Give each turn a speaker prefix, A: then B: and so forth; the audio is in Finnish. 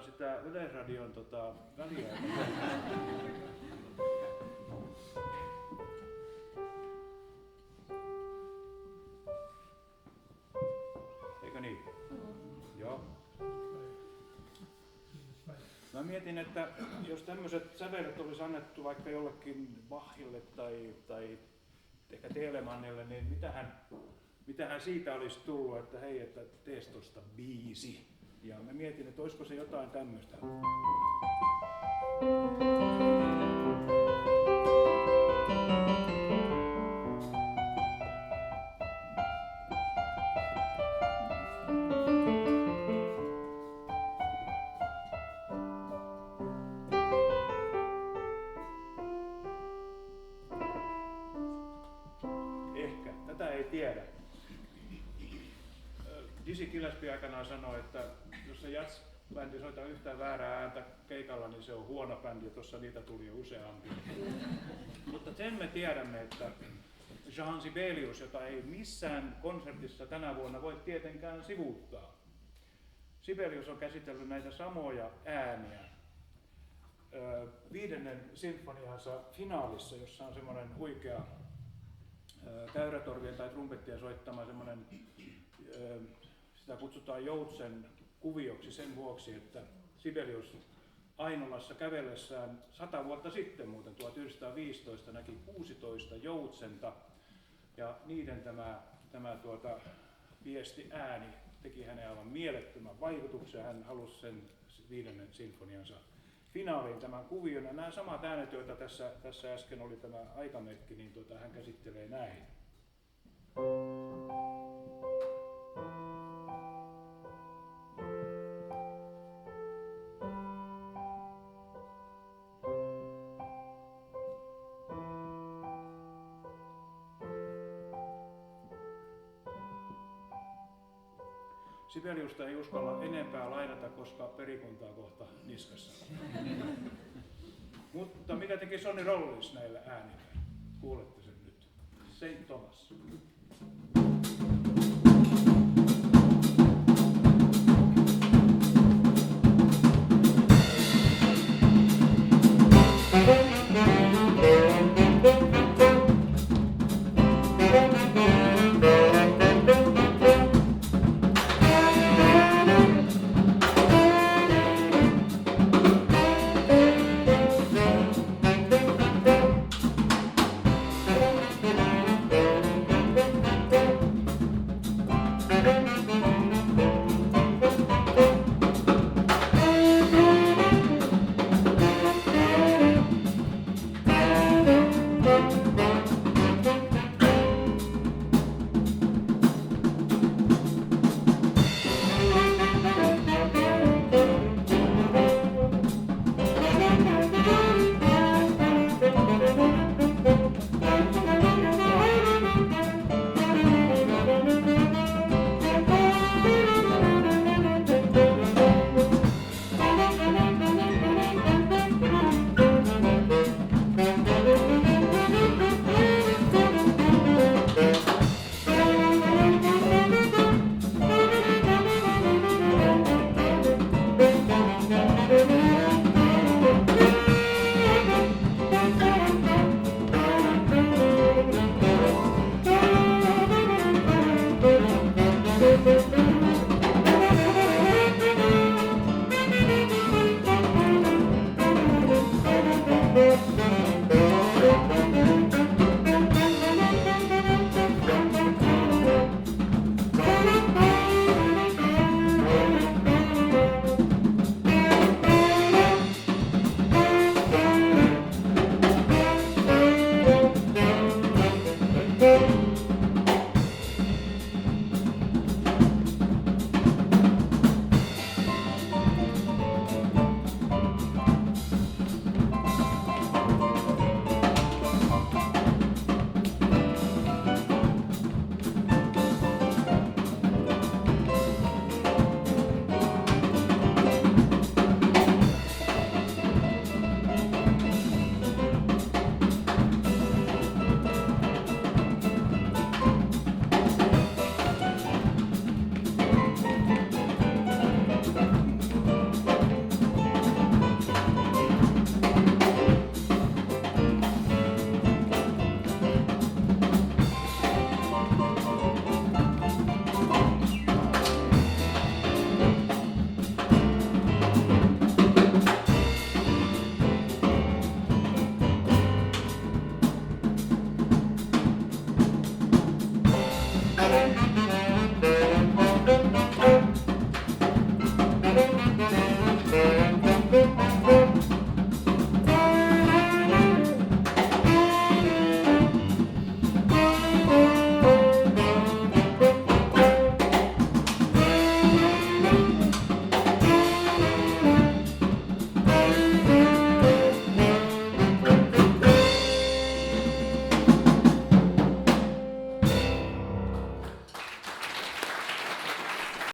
A: sitä Yleisradion väliä. Eikö niin? Joo. Mä mietin, että jos tämmöiset sävelet olisi annettu vaikka jollekin Bachille tai ehkä Telemannille, niin mitähän siitä olisi tullut, että hei, että tees tosta biisi. Ja mä mietin, että olisiko se jotain tämmöistä. Ehkä, tätä ei tiedä. Dizzy Gillespie aikanaan sanoi, että jos se jazz-bändi soittaa yhtään väärää ääntä keikalla, niin se on huono bändi, ja tuossa niitä tuli jo useampia. Mutta sen me tiedämme, että Jean Sibelius, jota ei missään konsertissa tänä vuonna voi tietenkään sivuuttaa. Sibelius on käsitellyt näitä samoja ääniä 5. sinfoniansa finaalissa, jossa on semmoinen huikea käyrätorvien tai trumpettien soittama semmoinen, sitä kutsutaan joutsen kuvioksi sen vuoksi, että Sibelius Ainolassa kävellessään 100 vuotta sitten, muuten 1915, näki 16 joutsenta, ja niiden tämä viesti ääni teki hänen aivan mielettömän vaikutuksen. Hän halusi sen 5. sinfoniansa finaaliin tämän kuvion, ja nämä samat äänet, joita tässä äsken oli tämä aikamerkki, niin hän käsittelee näin. Sibeliusta ei uskalla enempää lainata, koska perikuntaa kohta niskassa. Mutta mitä teki Sonny Rollins näillä äänillä? Kuulette sen nyt. Saint Thomas.